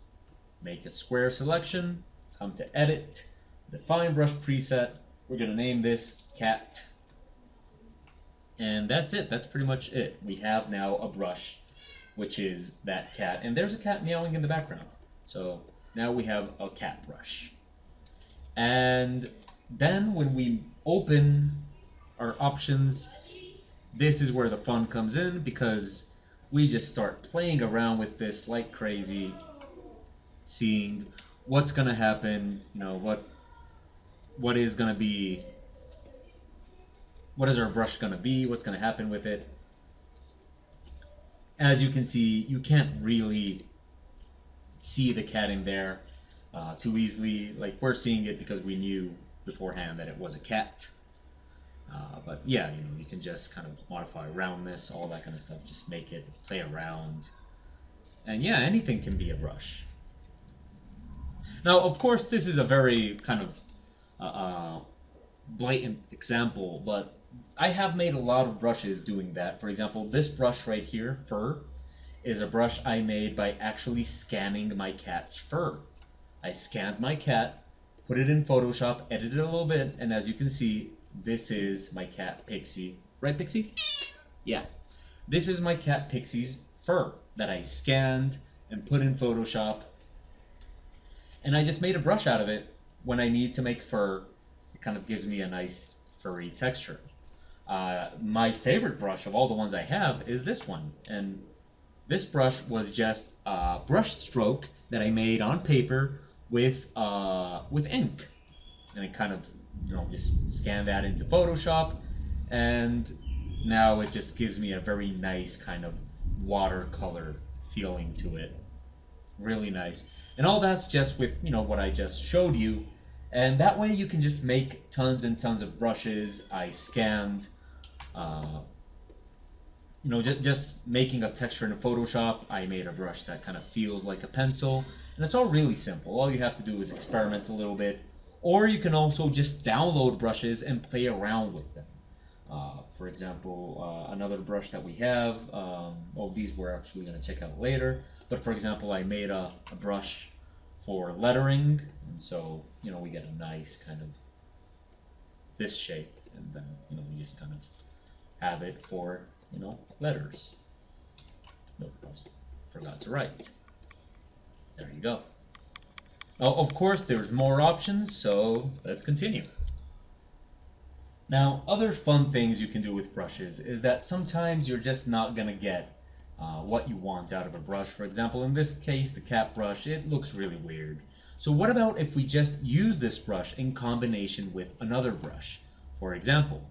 make a square selection, come to Edit, Define Brush Preset. We're going to name this cat. And that's it. That's pretty much it. We have now a brush, which is that cat. And there's a cat meowing in the background. So now we have a cat brush. And then when we open our options, this is where the fun comes in, because we just start playing around with this like crazy, seeing what's going to happen, you know, what is going to be, what is our brush going to be, what's going to happen with it. As you can see, you can't really see the cat in there too easily. Like, we're seeing it because we knew beforehand that it was a cat. But yeah, you know, you can just kind of modify around this, all that kind of stuff. Just make it, play around. And yeah, anything can be a brush. Now, of course, this is a very kind of blatant example, but I have made a lot of brushes doing that. For example, this brush right here, fur, is a brush I made by actually scanning my cat's fur. I scanned my cat, put it in Photoshop, edited it a little bit, and as you can see, this is my cat Pixie. Right, Pixie? Yeah. This is my cat Pixie's fur that I scanned and put in Photoshop. And I just made a brush out of it. When I need to make fur, it kind of gives me a nice furry texture. My favorite brush of all the ones I have is this one. And this brush was just a brush stroke that I made on paper with ink. And I kind of, you know, just scan that into Photoshop, and now it just gives me a very nice kind of watercolor feeling to it. Really nice. And all that's just with, you know, what I just showed you. And that way you can just make tons and tons of brushes. I scanned, you know, just making a texture in Photoshop. I made a brush that kind of feels like a pencil. And it's all really simple. All you have to do is experiment a little bit. Or you can also just download brushes and play around with them. For example, another brush that we have, well, these we're actually going to check out later. But for example, I made a brush for lettering. And so, you know, we get a nice kind of this shape. And then, you know, we just kind of have it for, you know, letters. Nope, I forgot to write. There you go. Now, of course, there's more options, so let's continue. Now, other fun things you can do with brushes is that sometimes you're just not going to get what you want out of a brush. For example, in this case, the cat brush, it looks really weird. So what about if we just use this brush in combination with another brush? For example,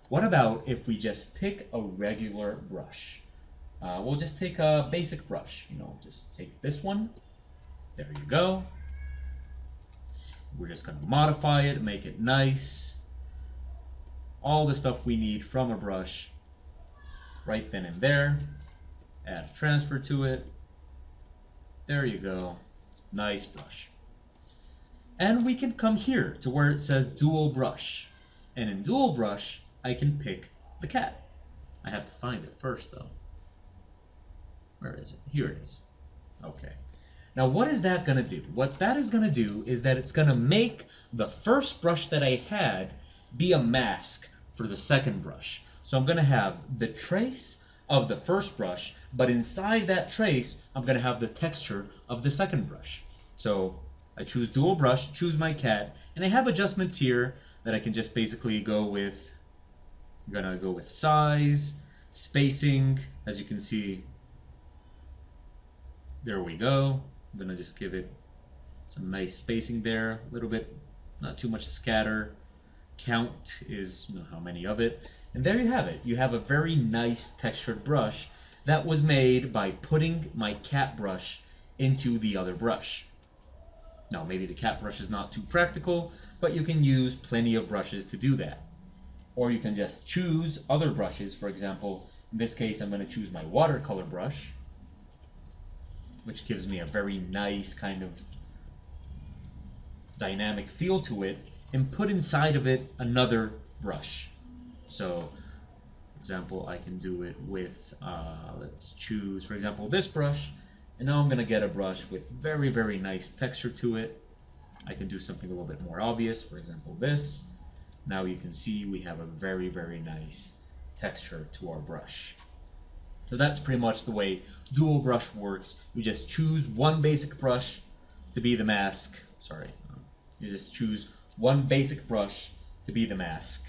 What about if we just pick a regular brush? We'll just take a basic brush. Just take this one. There you go. We're just going to modify it, make it nice. All the stuff we need from a brush right then and there. Add a transfer to it. There you go. Nice brush. And we can come here to where it says dual brush. And in dual brush, I can pick the cat. I have to find it first though. Where is it? Here it is. Okay. Now what is that going to do? What that is going to do is that it's going to make the first brush that I had be a mask for the second brush. So I'm going to have the trace of the first brush, but inside that trace, I'm going to have the texture of the second brush. So I choose dual brush, choose my cat, and I have adjustments here that I can just basically go with. I'm going to go with size, spacing, as you can see. There we go. I'm going to just give it some nice spacing there, a little bit, not too much scatter. Count is how many of it. And there you have it. You have a very nice textured brush that was made by putting my cat brush into the other brush. Now maybe the cat brush is not too practical, but you can use plenty of brushes to do that. Or you can just choose other brushes. For example, in this case I'm going to choose my watercolor brush, which gives me a very nice kind of dynamic feel to it, and put inside of it another brush. So, for example, I can do it with, let's choose, for example, this brush, and now I'm going to get a brush with very, very nice texture to it. I can do something a little bit more obvious, for example, this. Now you can see we have a very, very nice texture to our brush. So that's pretty much the way dual brush works. You just choose one basic brush to be the mask. Sorry. You just choose one basic brush to be the mask,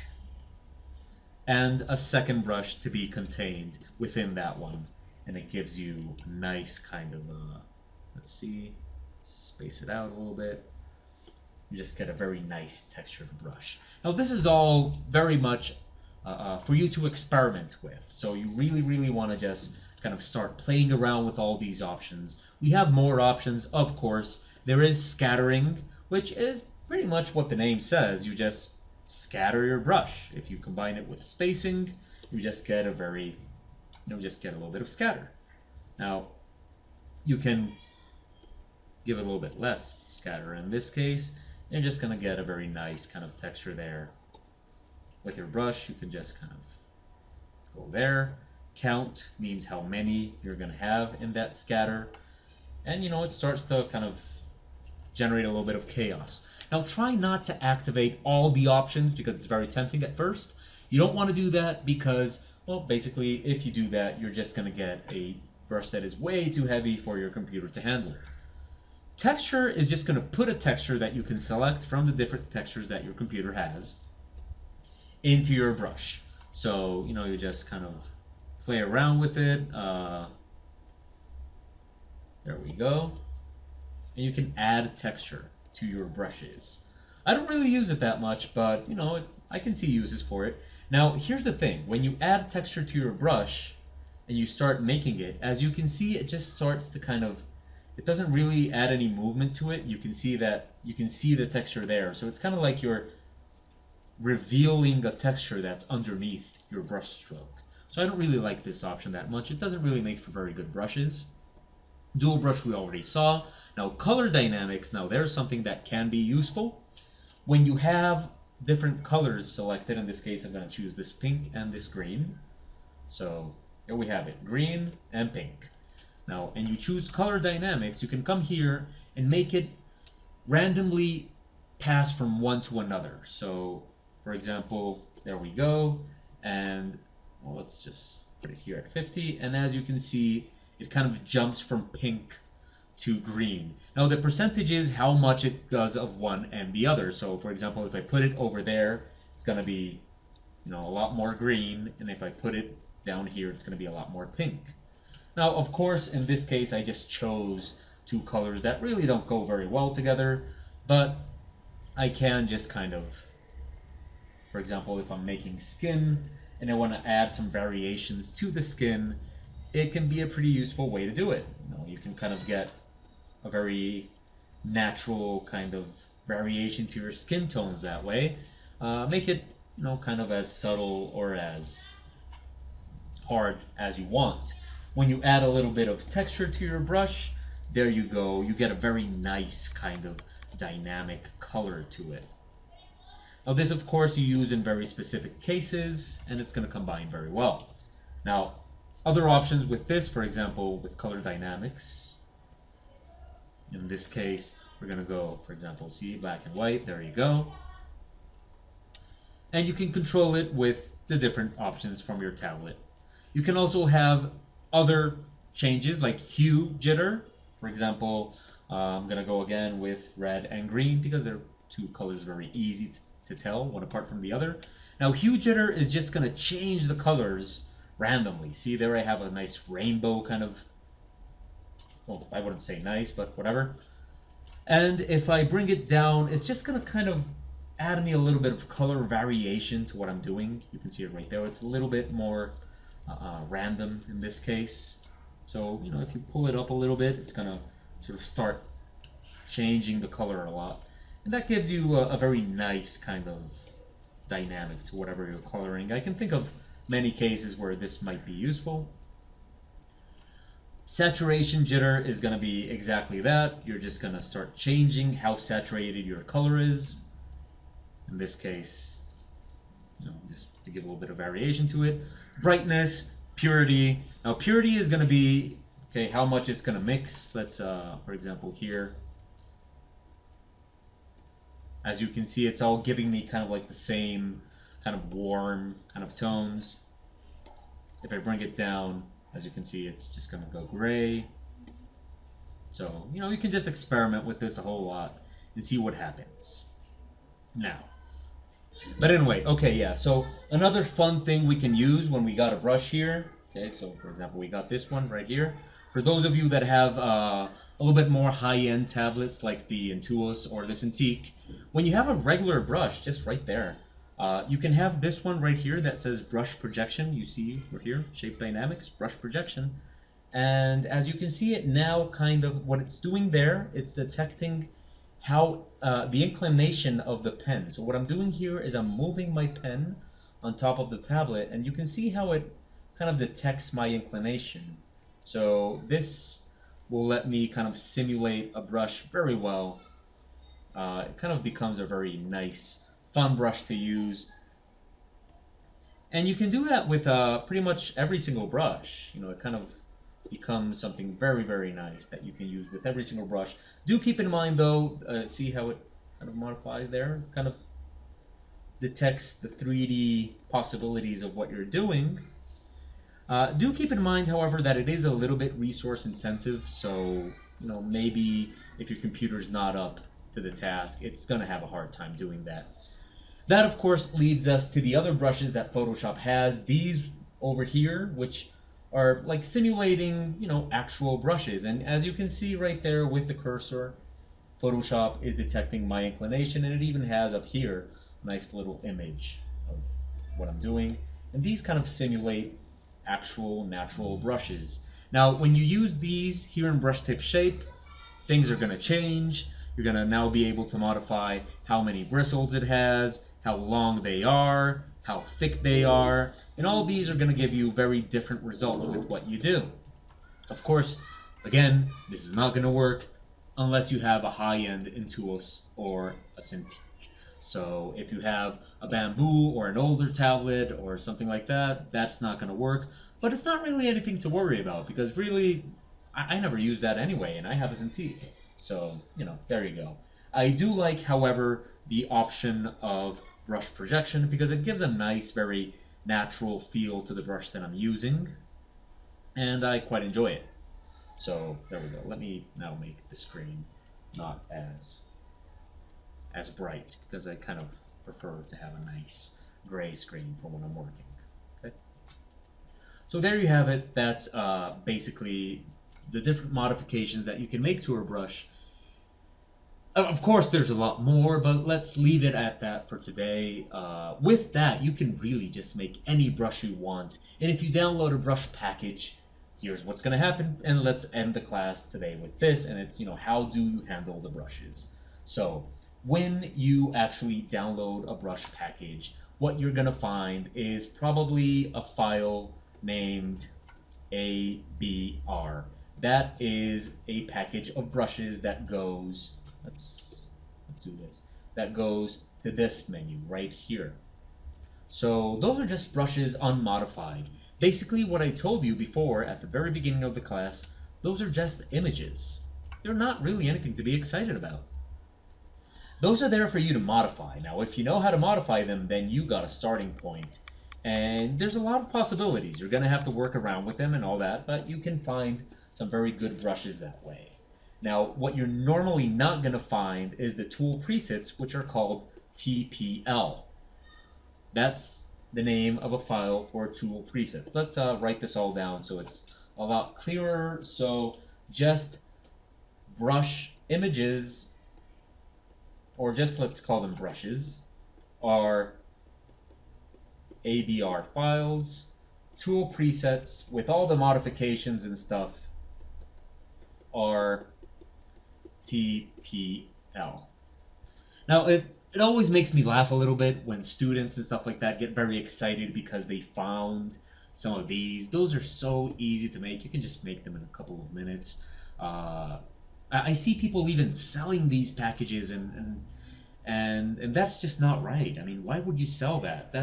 and a second brush to be contained within that one. And it gives you a nice kind of, let's see, space it out a little bit. You just get a very nice textured brush. Now this is all very much for you to experiment with. So you really, really want to just kind of start playing around with all these options. We have more options, of course. There is scattering, which is pretty much what the name says. You just scatter your brush. If you combine it with spacing, you just get a very, just get a little bit of scatter. Now, you can give it a little bit less scatter in this case. You're just going to get a very nice kind of texture there. With your brush, you can just kind of go there. Count means how many you're going to have in that scatter. And it starts to kind of generate a little bit of chaos. Now try not to activate all the options because it's very tempting at first. You don't want to do that because, well, basically if you do that, you're just going to get a brush that is way too heavy for your computer to handle. Texture is just going to put a texture that you can select from the different textures that your computer has into your brush. So, you just kind of play around with it. There we go. And you can add texture to your brushes. I don't really use it that much, but I can see uses for it. Now, here's the thing. When you add texture to your brush and you start making it, as you can see, it just starts to kind of, it doesn't really add any movement to it. You can see the texture there. So it's kind of like you're revealing a texture that's underneath your brush stroke. So I don't really like this option that much. It doesn't really make for very good brushes. Dual brush we already saw. Now color dynamics, now there's something that can be useful. When you have different colors selected, in this case I'm going to choose this pink and this green. So here we have it, green and pink. Now, and you choose color dynamics, you can come here and make it randomly pass from one to another. So for example, there we go, and well, let's just put it here at 50, and as you can see, it kind of jumps from pink to green. Now the percentage is how much it does of one and the other. So for example, if I put it over there, it's going to be a lot more green, and if I put it down here, it's going to be a lot more pink. Now of course, in this case, I just chose two colors that really don't go very well together, but I can just kind of For example, if I'm making skin and I want to add some variations to the skin, it can be a pretty useful way to do it. You can kind of get a very natural kind of variation to your skin tones that way. Make it, kind of as subtle or as hard as you want. When you add a little bit of texture to your brush, there you go. You get a very nice kind of dynamic color to it. Now this, of course, you use in very specific cases, and it's going to combine very well. Now, other options with this, for example, with color dynamics. In this case, we're going to go, for example, see, black and white. There you go. And you can control it with the different options from your tablet. You can also have other changes like hue jitter. For example, I'm going to go again with red and green because they're two colors very easy to tell one apart from the other. Now, hue jitter is just going to change the colors randomly. See, there I have a nice rainbow kind of, well, I wouldn't say nice, but whatever. And if I bring it down, it's just going to kind of add me a little bit of color variation to what I'm doing. You can see it right there. It's a little bit more random in this case. So, if you pull it up a little bit, it's going to sort of start changing the color a lot. And that gives you a very nice kind of dynamic to whatever you're coloring. I can think of many cases where this might be useful. Saturation jitter is going to be exactly that. You're just going to start changing how saturated your color is. In this case, just to give a little bit of variation to it. Brightness, purity. Now purity is going to be, okay, how much it's going to mix. Let's, for example, here. As you can see, it's all giving me kind of like the same kind of warm kind of tones. If I bring it down, as you can see, it's just going to go gray. So, you can just experiment with this a whole lot and see what happens. Now, but anyway, okay, yeah, so another fun thing we can use when we got a brush here, okay, so for example, we got this one right here. For those of you that have a little bit more high-end tablets like the Intuos or the Cintiq, when you have a regular brush just right there, you can have this one right here that says brush projection. You see right here, shape dynamics, brush projection. And as you can see it now, kind of what it's doing there, it's detecting how the inclination of the pen. So what I'm doing here is I'm moving my pen on top of the tablet, and you can see how it kind of detects my inclination. So this will let me kind of simulate a brush very well. It kind of becomes a very nice, fun brush to use. And you can do that with pretty much every single brush. It kind of becomes something very, very nice that you can use with every single brush. Do keep in mind though, see how it kind of modifies there? Kind of detects the 3D possibilities of what you're doing. Do keep in mind, however, that it is a little bit resource intensive, so maybe if your computer's not up to the task, it's going to have a hard time doing that. That, of course, leads us to the other brushes that Photoshop has. These over here, which are like simulating, actual brushes. And as you can see right there with the cursor, Photoshop is detecting my inclination, and it even has up here a nice little image of what I'm doing. And these kind of simulate actual natural brushes. Now, when you use these here in brush tip shape, things are going to change. You're going to now be able to modify how many bristles it has, how long they are, how thick they are, and all these are going to give you very different results with what you do. Of course, again, this is not going to work unless you have a high-end Intuos or a Cintiq. So if you have a Bamboo or an older tablet or something like that, that's not going to work. But it's not really anything to worry about because really, I never use that anyway, and I have a Cintiq. So, there you go. I do like, however, the option of brush projection because it gives a nice, very natural feel to the brush that I'm using, and I quite enjoy it. So there we go. Let me now make the screen not as bright because I kind of prefer to have a nice gray screen for when I'm working. Okay. So there you have it. That's basically the different modifications that you can make to a brush Of course, there's a lot more, but let's leave it at that for today. With that, you can really just make any brush you want. And if you download a brush package, here's what's going to happen. And let's end the class today with this. And it's, how do you handle the brushes? So when you actually download a brush package, what you're going to find is probably a file named ABR. That is a package of brushes that goes, let's do this, that goes to this menu right here. So those are just brushes unmodified. Basically what I told you before at the very beginning of the class, those are just images. They're not really anything to be excited about. Those are there for you to modify. Now, if you know how to modify them, then you got a starting point. And there's a lot of possibilities. You're going to have to work around with them and all that, but you can find some very good brushes that way. Now, what you're normally not going to find is the tool presets, which are called TPL. That's the name of a file for tool presets. Let's write this all down so it's a lot clearer. So just brush images, or just let's call them brushes, are ABR files. Tool presets with all the modifications and stuff are TPL. Now, it always makes me laugh a little bit when students and stuff like that get very excited because they found some of these. Those are so easy to make. You can just make them in a couple of minutes. I see people even selling these packages, and that's just not right. I mean, why would you sell that?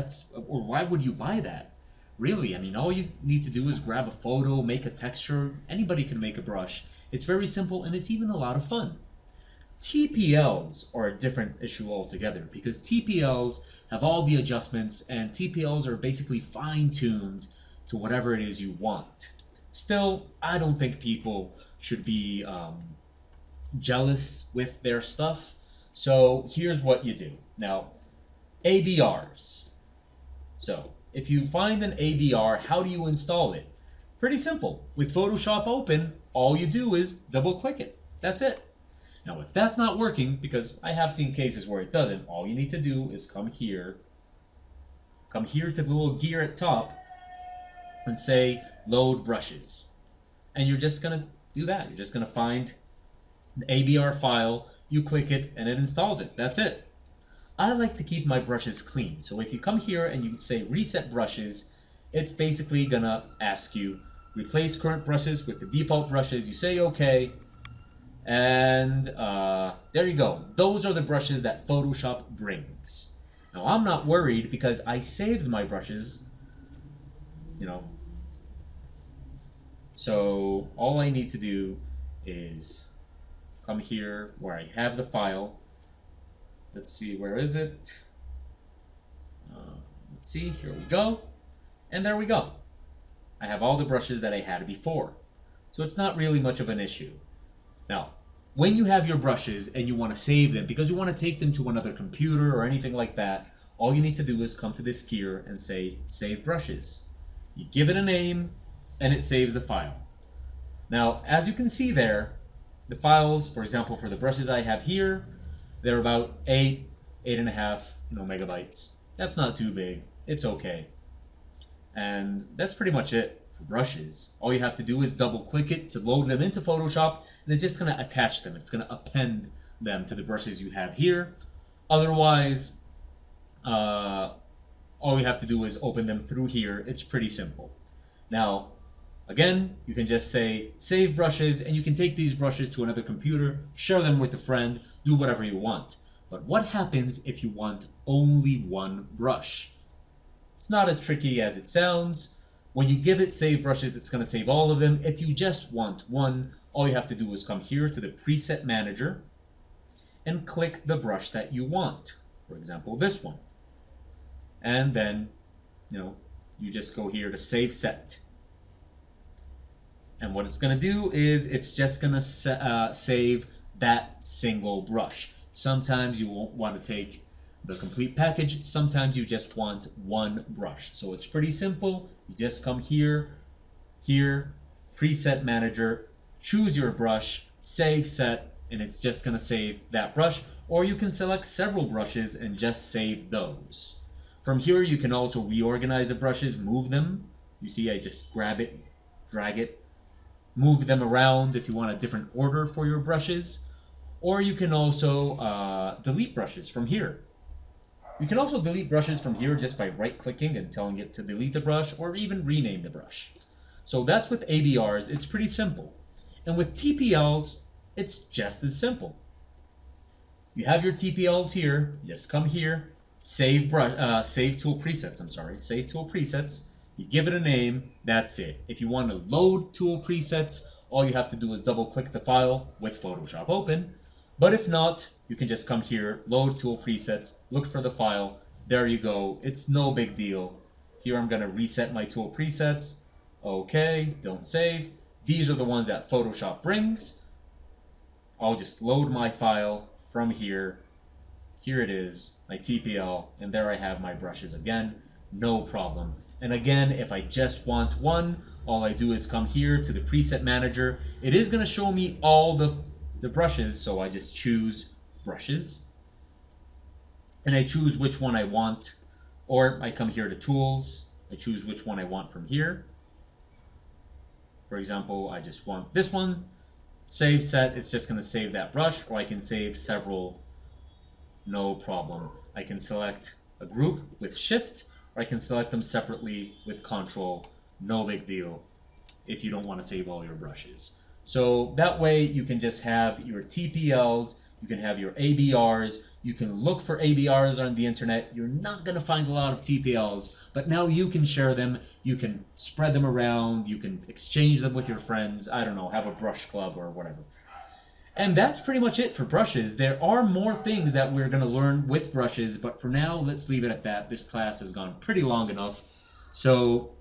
Or why would you buy that? Really, I mean, all you need to do is grab a photo, make a texture. Anybody can make a brush. It's very simple, and it's even a lot of fun. TPLs are a different issue altogether, because TPLs have all the adjustments, and TPLs are basically fine-tuned to whatever it is you want. Still, I don't think people should be jealous with their stuff. So here's what you do. Now, ABRs. So if you find an ABR, how do you install it? Pretty simple. With Photoshop open, all you do is double click it. That's it. Now, if that's not working, because I have seen cases where it doesn't, all you need to do is come here to the little gear at top and say load brushes. And you're just gonna do that. You're just gonna find the ABR file, you click it, and it installs it. That's it. I like to keep my brushes clean. So if you come here and you say reset brushes, it's basically gonna ask you replace current brushes with the default brushes. You say okay, and there you go. Those are the brushes that Photoshop brings. Now I'm not worried because I saved my brushes, so all I need to do is come here where I have the file. Let's see, where is it? Let's see, here we go. And there we go. I have all the brushes that I had before. So it's not really much of an issue. Now, when you have your brushes and you want to save them because you want to take them to another computer or anything like that, all you need to do is come to this gear and say save brushes. You give it a name and it saves the file. Now, as you can see there, the files, for example, for the brushes I have here, they're about 8.5 megabytes. That's not too big. It's okay. And that's pretty much it for brushes. All you have to do is double click it to load them into Photoshop, and it's just going to attach them. It's going to append them to the brushes you have here. Otherwise, all you have to do is open them through here. It's pretty simple. Now, again, you can just say save brushes, and you can take these brushes to another computer, share them with a friend, do whatever you want. But what happens if you want only one brush? It's not as tricky as it sounds. When you give it save brushes, it's going to save all of them. If you just want one, all you have to do is come here to the preset manager and click the brush that you want. For example, this one. And then, you just go here to save set. And what it's going to do is it's just going to save that single brush. Sometimes you won't want to take the complete package. Sometimes you just want one brush. So it's pretty simple. You just come here, preset manager, choose your brush, save set, and it's just going to save that brush, or you can select several brushes and just save those. From here, you can also reorganize the brushes, move them. You see, I just grab it, drag it, move them around if you want a different order for your brushes. Or you can also delete brushes from here. You can also delete brushes from here just by right-clicking and telling it to delete the brush, or even rename the brush. So that's with ABRs. It's pretty simple. And with TPLs, it's just as simple. You have your TPLs here. Just come here, save tool presets. Save tool presets. You give it a name. That's it. If you want to load tool presets, all you have to do is double-click the file with Photoshop open. But if not, you can just come here, load tool presets, look for the file. There you go. It's no big deal. Here I'm going to reset my tool presets. Okay, don't save. These are the ones that Photoshop brings. I'll just load my file from here. Here it is, my TPL, and there I have my brushes again. No problem. And again, if I just want one, all I do is come here to the preset manager. It is going to show me all the brushes, so I just choose brushes. And I choose which one I want, or I come here to tools. I choose which one I want from here. For example, I just want this one. Save set, it's just going to save that brush, or I can save several, no problem. I can select a group with Shift, or I can select them separately with Control, no big deal, if you don't want to save all your brushes. So that way you can just have your TPLs, you can have your ABRs, you can look for ABRs on the internet. You're not going to find a lot of TPLs, but now you can share them, you can spread them around, you can exchange them with your friends, I don't know, have a brush club or whatever. And that's pretty much it for brushes. There are more things that we're going to learn with brushes, but for now, let's leave it at that. This class has gone pretty long enough. So